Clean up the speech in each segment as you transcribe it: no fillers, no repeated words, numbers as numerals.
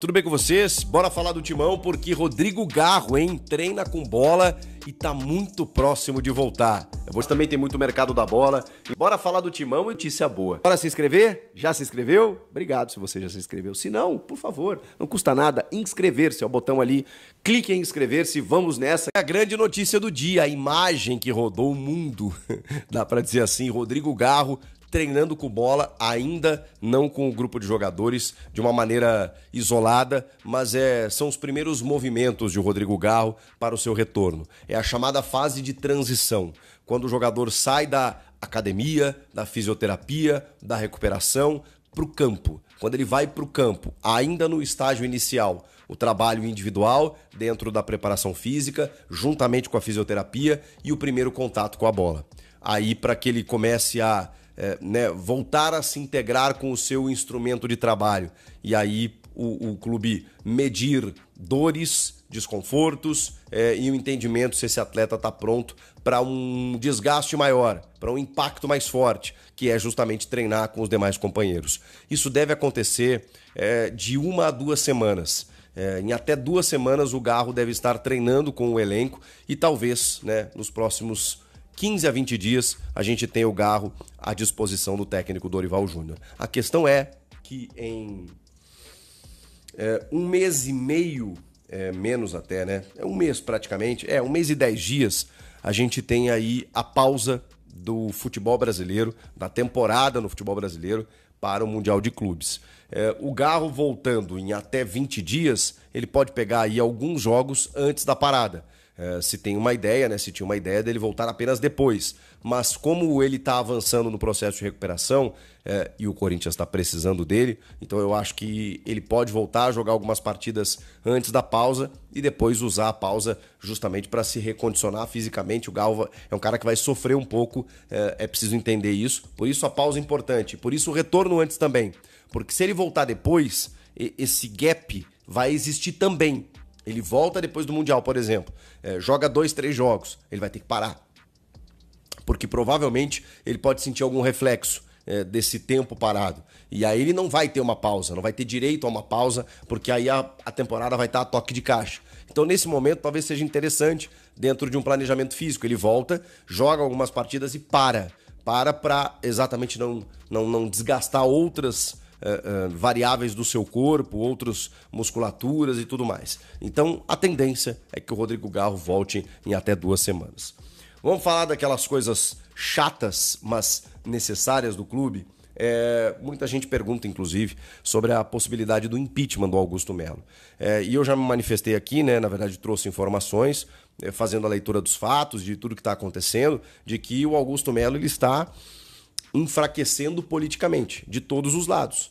Tudo bem com vocês? Bora falar do Timão porque Rodrigo Garro, treina com bola e tá muito próximo de voltar. Hoje também tem muito mercado da bola. E bora falar do Timão e notícia boa. Bora se inscrever? Já se inscreveu? Obrigado se você já se inscreveu. Se não, por favor, não custa nada inscrever-se. É o botão ali, clique em inscrever-se, vamos nessa. A grande notícia do dia, a imagem que rodou o mundo, dá pra dizer assim, Rodrigo Garro treinando com bola, ainda não com o grupo de jogadores, de uma maneira isolada, mas são os primeiros movimentos de Rodrigo Garro para o seu retorno. É a chamada fase de transição, quando o jogador sai da academia, da fisioterapia, da recuperação, para o campo. Quando ele vai para o campo, ainda no estágio inicial, o trabalho individual dentro da preparação física, juntamente com a fisioterapia e o primeiro contato com a bola. Aí para que ele comece a voltar a se integrar com o seu instrumento de trabalho. E aí o clube medir dores, desconfortos e o entendimento se esse atleta está pronto para um desgaste maior, para um impacto mais forte, que é justamente treinar com os demais companheiros. Isso deve acontecer de 1 a 2 semanas. Em até 2 semanas o Garro deve estar treinando com o elenco e talvez nos próximos 15 a 20 dias a gente tem o Garro à disposição do técnico Dorival Júnior. A questão é que em 1 mês e meio, menos até, um mês praticamente, 1 mês e 10 dias, a gente tem aí a pausa do futebol brasileiro, da temporada no futebol brasileiro para o Mundial de Clubes. O Garro voltando em até 20 dias, ele pode pegar aí alguns jogos antes da parada. Se tinha uma ideia dele voltar apenas depois. Mas como ele está avançando no processo de recuperação e o Corinthians está precisando dele, então eu acho que ele pode voltar a jogar algumas partidas antes da pausa e depois usar a pausa justamente para se recondicionar fisicamente. O Garro é um cara que vai sofrer um pouco, é preciso entender isso. Por isso a pausa é importante, por isso o retorno antes também. Porque se ele voltar depois, esse gap vai existir também. Ele volta depois do Mundial, por exemplo, joga 2, 3 jogos, ele vai ter que parar. Porque provavelmente ele pode sentir algum reflexo desse tempo parado. E aí ele não vai ter uma pausa, não vai ter direito a uma pausa, porque aí a temporada vai estar a toque de caixa. Então nesse momento talvez seja interessante, dentro de um planejamento físico, ele volta, joga algumas partidas e para exatamente não desgastar outras variáveis do seu corpo, outras musculaturas e tudo mais. Então a tendência é que o Rodrigo Garro volte em até 2 semanas. Vamos falar daquelas coisas chatas, mas necessárias do clube. Muita gente pergunta, inclusive, sobre a possibilidade do impeachment do Augusto Melo. E eu já me manifestei aqui, na verdade trouxe informações, fazendo a leitura dos fatos, de tudo que está acontecendo, de que o Augusto Melo ele está enfraquecendo politicamente, de todos os lados,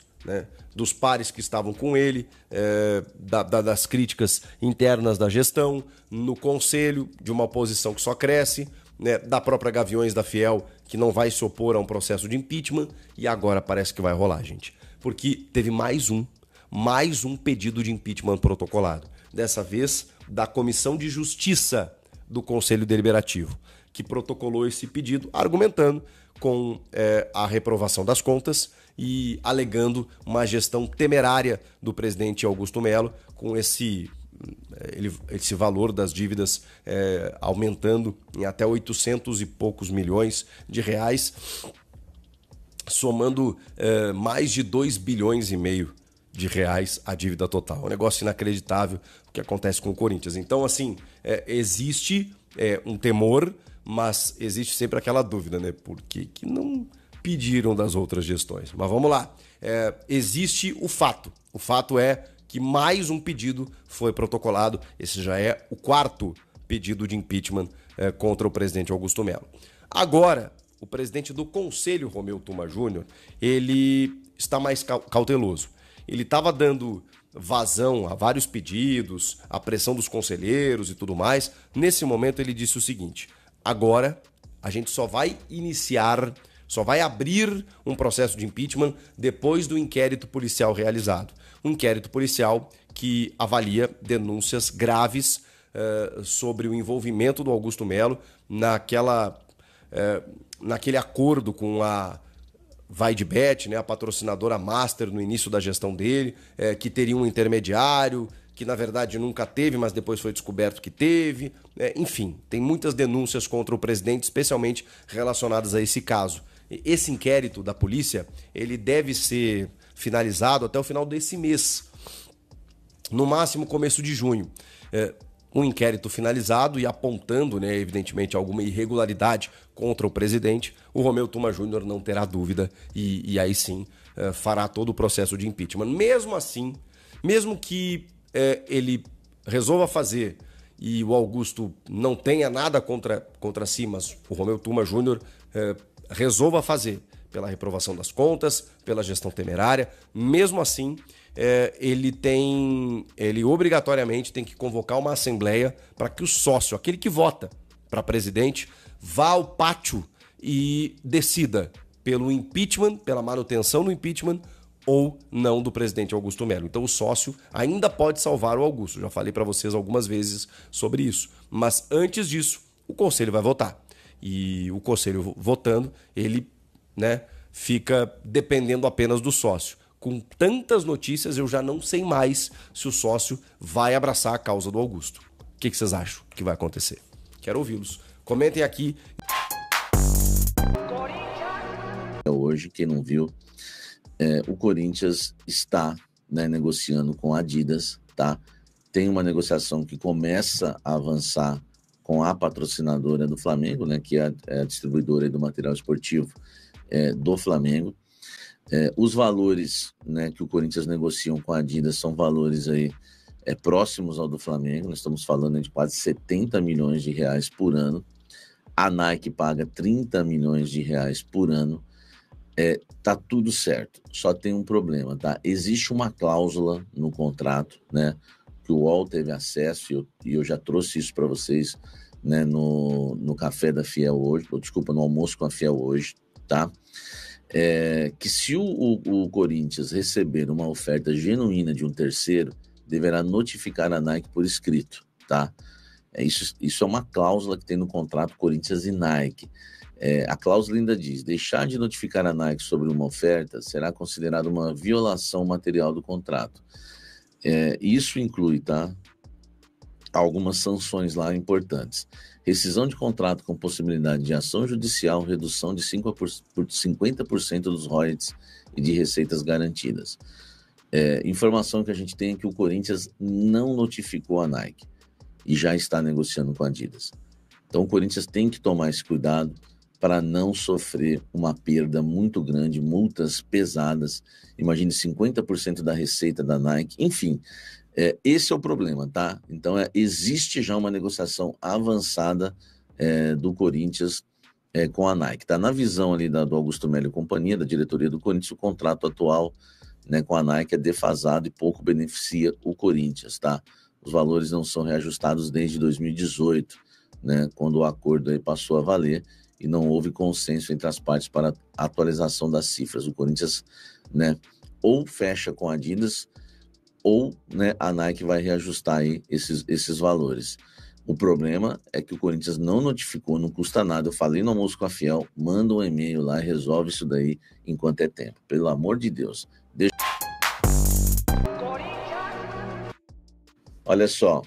dos pares que estavam com ele, das críticas internas da gestão, no conselho, de uma oposição que só cresce, da própria Gaviões da Fiel, que não vai se opor a um processo de impeachment, e agora parece que vai rolar, gente. Porque teve mais um pedido de impeachment protocolado. Dessa vez, da Comissão de Justiça do Conselho Deliberativo, que protocolou esse pedido, argumentando com a reprovação das contas e alegando uma gestão temerária do presidente Augusto Melo, com esse valor das dívidas aumentando em até 800 e poucos milhões de reais, somando mais de 2,5 bilhões de reais a dívida total. Um negócio inacreditável o que acontece com o Corinthians. Então, assim, existe um temor, mas existe sempre aquela dúvida, Por que não pediram das outras gestões? Mas vamos lá. Existe o fato. O fato é que mais um pedido foi protocolado. Esse já é o 4º pedido de impeachment contra o presidente Augusto Melo. Agora, o presidente do Conselho, Romeu Tuma Júnior, ele está mais cauteloso. Ele estava dando vazão a vários pedidos, a pressão dos conselheiros e tudo mais. Nesse momento ele disse o seguinte: agora a gente só vai abrir um processo de impeachment depois do inquérito policial realizado. Um inquérito policial que avalia denúncias graves sobre o envolvimento do Augusto Melo naquele acordo com a Vai de Bet, né, a patrocinadora master no início da gestão dele, que teria um intermediário, que na verdade nunca teve, mas depois foi descoberto que teve. Enfim, tem muitas denúncias contra o presidente, especialmente relacionadas a esse caso. Esse inquérito da polícia, ele deve ser finalizado até o final desse mês, no máximo começo de junho. Um inquérito finalizado e apontando, né, evidentemente, alguma irregularidade contra o presidente, o Romeu Tuma Júnior não terá dúvida e aí sim fará todo o processo de impeachment. Mesmo assim, mesmo que ele resolva fazer e o Augusto não tenha nada contra si, mas o Romeu Tuma Júnior resolva fazer pela reprovação das contas, pela gestão temerária, mesmo assim, ele obrigatoriamente tem que convocar uma assembleia para que o sócio, aquele que vota para presidente, vá ao pátio e decida pelo impeachment, pela manutenção do impeachment ou não do presidente Augusto Melo. Então o sócio ainda pode salvar o Augusto. Já falei para vocês algumas vezes sobre isso. Mas antes disso, o conselho vai votar. E o conselho votando, ele, né, fica dependendo apenas do sócio. Com tantas notícias, eu já não sei mais se o sócio vai abraçar a causa do Augusto. O que vocês acham que vai acontecer? Quero ouvi-los. Comentem aqui. Hoje, quem não viu, o Corinthians está, né, negociando com a Adidas, tá? Tem uma negociação que começa a avançar com a patrocinadora do Flamengo, né, que é a distribuidora do material esportivo do Flamengo. Os valores, né, que o Corinthians negociam com a Adidas são valores aí, próximos ao do Flamengo. Nós estamos falando de quase 70 milhões de reais por ano. A Nike paga 30 milhões de reais por ano. Tá tudo certo, só tem um problema, tá? Existe uma cláusula no contrato, né, que o UOL teve acesso, e eu já trouxe isso para vocês, né, no Café da Fiel hoje, desculpa, no Almoço com a Fiel hoje, tá? Que se o Corinthians receber uma oferta genuína de um terceiro, deverá notificar a Nike por escrito, tá? Isso é uma cláusula que tem no contrato Corinthians e Nike. A cláusula ainda diz: deixar de notificar a Nike sobre uma oferta será considerado uma violação material do contrato. Isso inclui, tá, algumas sanções lá importantes. Rescisão de contrato com possibilidade de ação judicial, redução de 50% dos royalties e de receitas garantidas. Informação que a gente tem é que o Corinthians não notificou a Nike e já está negociando com a Adidas. Então o Corinthians tem que tomar esse cuidado para não sofrer uma perda muito grande, multas pesadas. Imagine 50% da receita da Nike. Enfim, esse é o problema, tá? Então existe já uma negociação avançada do Corinthians com a Nike. Tá na visão ali do Augusto Melo e companhia, da diretoria do Corinthians, o contrato atual, né, com a Nike é defasado e pouco beneficia o Corinthians, tá? Os valores não são reajustados desde 2018, né, quando o acordo aí passou a valer, e não houve consenso entre as partes para a atualização das cifras. O Corinthians, né, ou fecha com a Adidas, ou, né, a Nike vai reajustar aí esses valores. O problema é que o Corinthians não notificou, não custa nada. Eu falei no Almoço com a Fiel, manda um e-mail lá e resolve isso daí enquanto é tempo. Pelo amor de Deus. Olha só,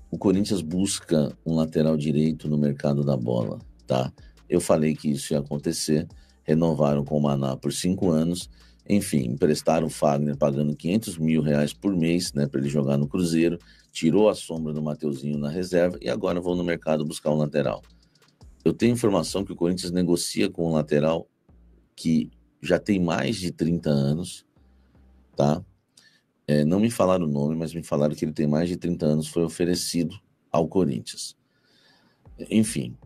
o Corinthians busca um lateral direito no mercado da bola, tá? Eu falei que isso ia acontecer, renovaram com o Maná por 5 anos, enfim, emprestaram o Fagner pagando R$500 mil por mês, né, para ele jogar no Cruzeiro, tirou a sombra do Mateuzinho na reserva e agora vão no mercado buscar um lateral. Eu tenho informação que o Corinthians negocia com um lateral que já tem mais de 30 anos, tá? Não me falaram o nome, mas me falaram que ele tem mais de 30 anos, foi oferecido ao Corinthians. Enfim,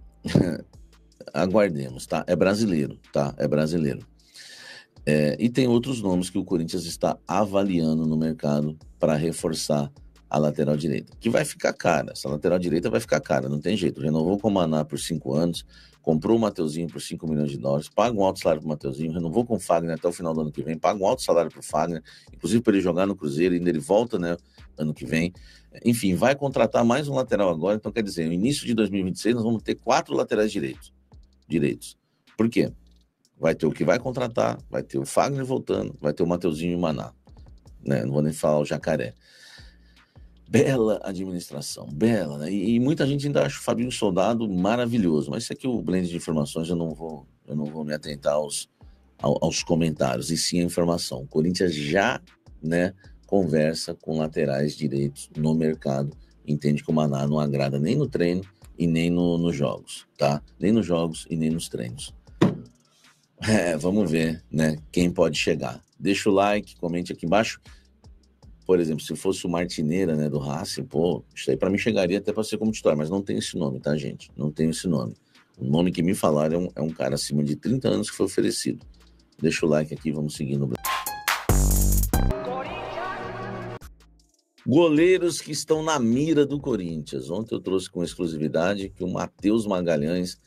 aguardemos, tá? É brasileiro, tá? É brasileiro. E tem outros nomes que o Corinthians está avaliando no mercado para reforçar a lateral direita, que vai ficar cara. Essa lateral direita vai ficar cara, não tem jeito. Renovou com o Maná por 5 anos, comprou o Mateuzinho por $5 milhões, paga um alto salário para o Mateuzinho, renovou com o Fagner até o final do ano que vem, paga um alto salário para o Fagner, inclusive para ele jogar no Cruzeiro, e ainda ele volta, né, ano que vem. Enfim, vai contratar mais um lateral agora, então quer dizer, no início de 2026 nós vamos ter 4 laterais direitos. Por quê? vai ter o que vai contratar, vai ter o Fagner voltando, vai ter o Mateuzinho e o Maná, né? Não vou nem falar o Jacaré. Bela administração, bela, né? E muita gente ainda acha o Fabinho Soldado maravilhoso, mas isso aqui, o blend de informações, eu não vou me atentar aos comentários, e sim a informação. O Corinthians já, né, conversa com laterais direitos no mercado, entende que o Maná não agrada nem no treino e nem nos jogos, tá? Nem nos jogos e nem nos treinos. Vamos ver, né, quem pode chegar. Deixa o like, comente aqui embaixo. Por exemplo, se fosse o Martineira, né, do Racing, pô, isso aí pra mim chegaria até pra ser como titular, mas não tem esse nome, tá, gente? Não tem esse nome. O nome que me falaram é um cara acima de 30 anos que foi oferecido. Deixa o like aqui, vamos seguindo. Goleiros que estão na mira do Corinthians. Ontem eu trouxe com exclusividade que o Matheus Magalhães,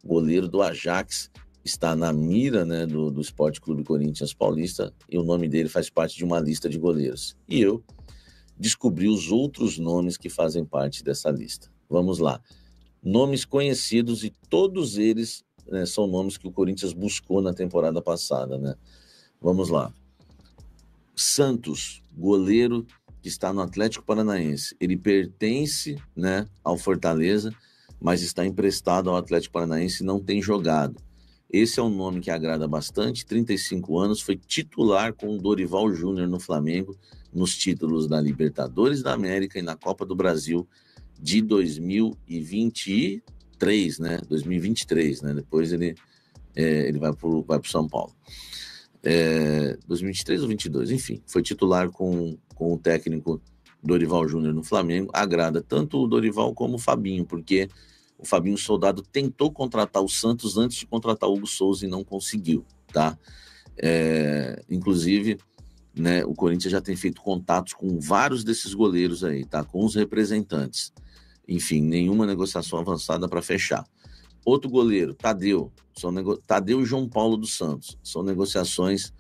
goleiro do Ajax, está na mira, né, do Sport Clube Corinthians Paulista, e o nome dele faz parte de uma lista de goleiros. E eu descobri os outros nomes que fazem parte dessa lista. Vamos lá. Nomes conhecidos, e todos eles, né, são nomes que o Corinthians buscou na temporada passada, né? Vamos lá. Santos, goleiro que está no Atlético Paranaense. Ele pertence, né, ao Fortaleza, mas está emprestado ao Atlético Paranaense e não tem jogado. Esse é um nome que agrada bastante, 35 anos, foi titular com o Dorival Júnior no Flamengo, nos títulos da Libertadores da América e na Copa do Brasil de 2023, né? 2023, né? Depois ele vai para o São Paulo. 2023 ou 22, enfim, foi titular com o técnico Dorival Júnior no Flamengo. Agrada tanto o Dorival como o Fabinho, porque o Fabinho Soldado tentou contratar o Santos antes de contratar o Hugo Souza e não conseguiu, tá? Inclusive, né, o Corinthians já tem feito contatos com vários desses goleiros aí, tá? Com os representantes. Enfim, nenhuma negociação avançada para fechar. Outro goleiro, Tadeu. Tadeu e João Paulo dos Santos. São negociações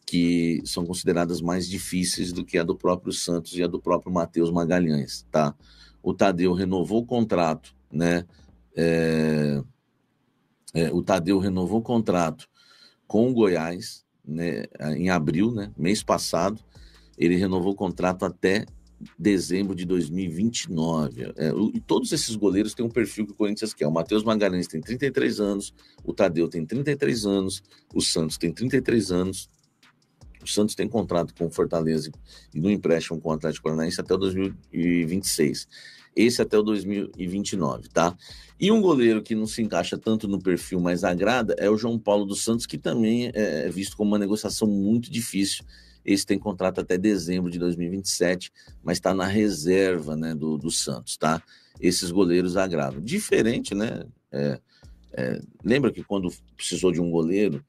que são consideradas mais difíceis do que a do próprio Santos e a do próprio Matheus Magalhães, tá? O Tadeu renovou o contrato, né? O Tadeu renovou o contrato com o Goiás, né, em abril, né, mês passado. Ele renovou o contrato até dezembro de 2029. E todos esses goleiros têm um perfil que o Corinthians quer. O Matheus Magalhães tem 33 anos, o Tadeu tem 33 anos, o Santos tem 33 anos. O Santos tem contrato com o Fortaleza e no empréstimo com o Atlético Paranaense até o 2026. Esse até o 2029, tá? E um goleiro que não se encaixa tanto no perfil, mas agrada, é o João Paulo dos Santos, que também é visto como uma negociação muito difícil. Esse tem contrato até dezembro de 2027, mas está na reserva, né, do Santos, tá? Esses goleiros agradam. Diferente, né? Lembra que quando precisou de um goleiro,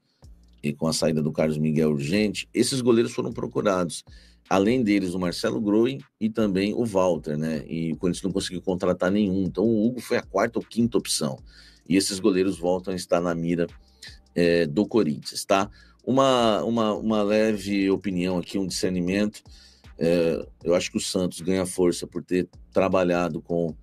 e com a saída do Carlos Miguel urgente, esses goleiros foram procurados. Além deles, o Marcelo Groi e também o Walter, né? E o Corinthians não conseguiu contratar nenhum. Então, o Hugo foi a quarta ou quinta opção. E esses goleiros voltam a estar na mira do Corinthians, tá? Uma leve opinião aqui, um discernimento. Eu acho que o Santos ganha força por ter trabalhado com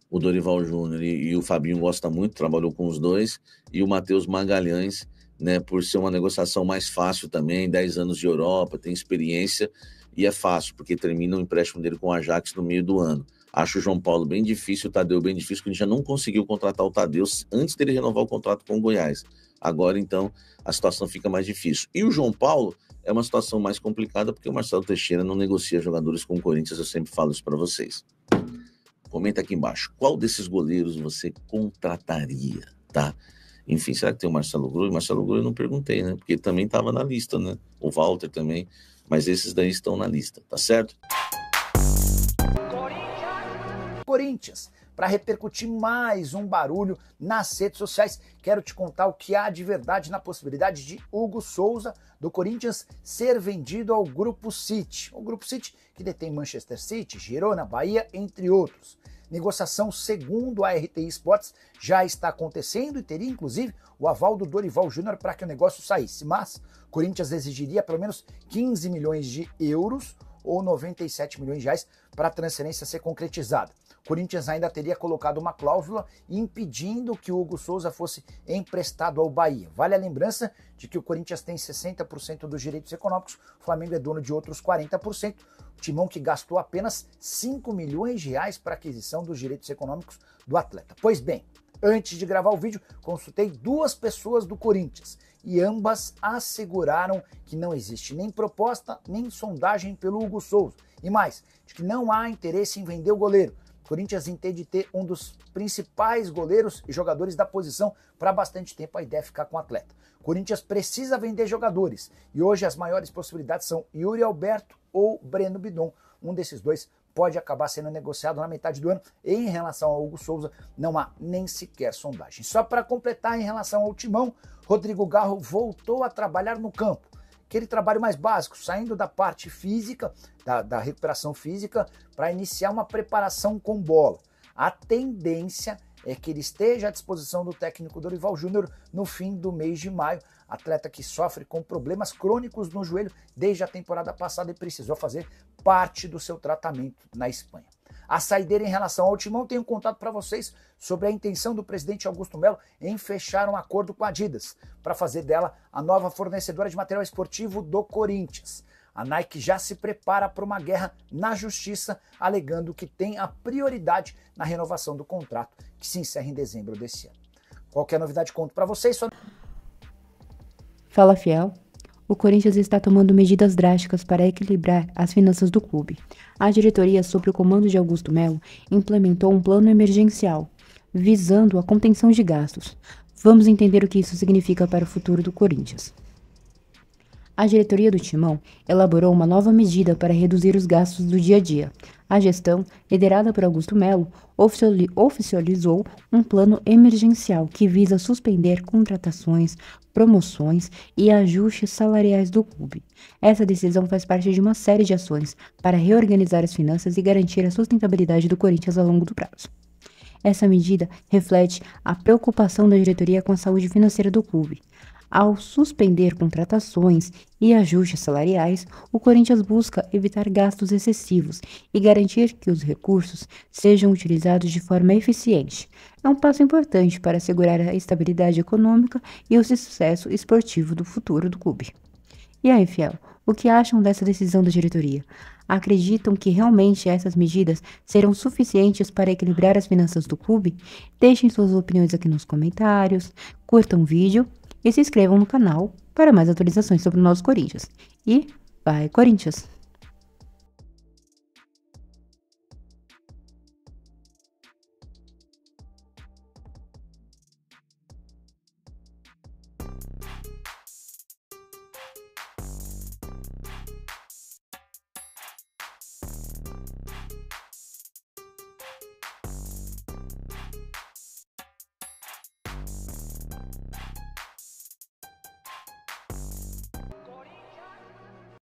o Dorival Júnior e o Fabinho gosta muito, trabalhou com os dois. E o Matheus Magalhães, né, por ser uma negociação mais fácil também, 10 anos de Europa, tem experiência e é fácil, porque termina o empréstimo dele com o Ajax no meio do ano. Acho o João Paulo bem difícil, o Tadeu bem difícil, porque a gente já não conseguiu contratar o Tadeu antes dele renovar o contrato com o Goiás. Agora, então, a situação fica mais difícil. E o João Paulo é uma situação mais complicada, porque o Marcelo Teixeira não negocia jogadores com o Corinthians, eu sempre falo isso para vocês. Comenta aqui embaixo, qual desses goleiros você contrataria, tá? Enfim, será que tem o Marcelo Groi? Marcelo Groi eu não perguntei, né? Porque ele também estava na lista, né? O Walter também, mas esses daí estão na lista, tá certo? Corinthians, para repercutir mais um barulho nas redes sociais, quero te contar o que há de verdade na possibilidade de Hugo Souza, do Corinthians, ser vendido ao Grupo City. O Grupo City que detém Manchester City, Girona, Bahia, entre outros. Negociação, segundo a RTI Sports, já está acontecendo e teria inclusive o aval do Dorival Júnior para que o negócio saísse. Mas o Corinthians exigiria pelo menos 15 milhões de euros ou 97 milhões de reais para a transferência ser concretizada. O Corinthians ainda teria colocado uma cláusula impedindo que o Hugo Souza fosse emprestado ao Bahia. Vale a lembrança de que o Corinthians tem 60% dos direitos econômicos, o Flamengo é dono de outros 40%, o Timão que gastou apenas 5 milhões de reais para a aquisição dos direitos econômicos do atleta. Pois bem, antes de gravar o vídeo, consultei 2 pessoas do Corinthians e ambas asseguraram que não existe nem proposta, nem sondagem pelo Hugo Souza. E mais, de que não há interesse em vender o goleiro. O Corinthians entende ter um dos principais goleiros e jogadores da posição para bastante tempo, a ideia é ficar com o atleta. O Corinthians precisa vender jogadores e hoje as maiores possibilidades são Yuri Alberto ou Breno Bidon. Um desses dois pode acabar sendo negociado na metade do ano. E em relação ao Hugo Souza, não há nem sequer sondagem. Só para completar, em relação ao Timão, Rodrigo Garro voltou a trabalhar no campo. Aquele trabalho mais básico, saindo da parte física, da recuperação física, para iniciar uma preparação com bola. A tendência é que ele esteja à disposição do técnico Dorival Júnior no fim do mês de maio. Atleta que sofre com problemas crônicos no joelho desde a temporada passada e precisou fazer parte do seu tratamento na Espanha. A saideira em relação ao Timão, tenho contado para vocês sobre a intenção do presidente Augusto Melo em fechar um acordo com a Adidas para fazer dela a nova fornecedora de material esportivo do Corinthians. A Nike já se prepara para uma guerra na justiça, alegando que tem a prioridade na renovação do contrato, que se encerra em dezembro desse ano. Qualquer novidade conto para vocês. Fala, fiel. O Corinthians está tomando medidas drásticas para equilibrar as finanças do clube. A diretoria, sob o comando de Augusto Melo, implementou um plano emergencial, visando a contenção de gastos. Vamos entender o que isso significa para o futuro do Corinthians. A diretoria do Timão elaborou uma nova medida para reduzir os gastos do dia a dia. A gestão, liderada por Augusto Melo, oficializou um plano emergencial que visa suspender contratações, promoções e ajustes salariais do clube. Essa decisão faz parte de uma série de ações para reorganizar as finanças e garantir a sustentabilidade do Corinthians a longo prazo. Essa medida reflete a preocupação da diretoria com a saúde financeira do clube. Ao suspender contratações e ajustes salariais, o Corinthians busca evitar gastos excessivos e garantir que os recursos sejam utilizados de forma eficiente. É um passo importante para assegurar a estabilidade econômica e o sucesso esportivo do futuro do clube. E aí, fiel, o que acham dessa decisão da diretoria? Acreditam que realmente essas medidas serão suficientes para equilibrar as finanças do clube? Deixem suas opiniões aqui nos comentários, curtam o vídeo e se inscrevam no canal para mais atualizações sobre o nosso Corinthians. E vai, Corinthians!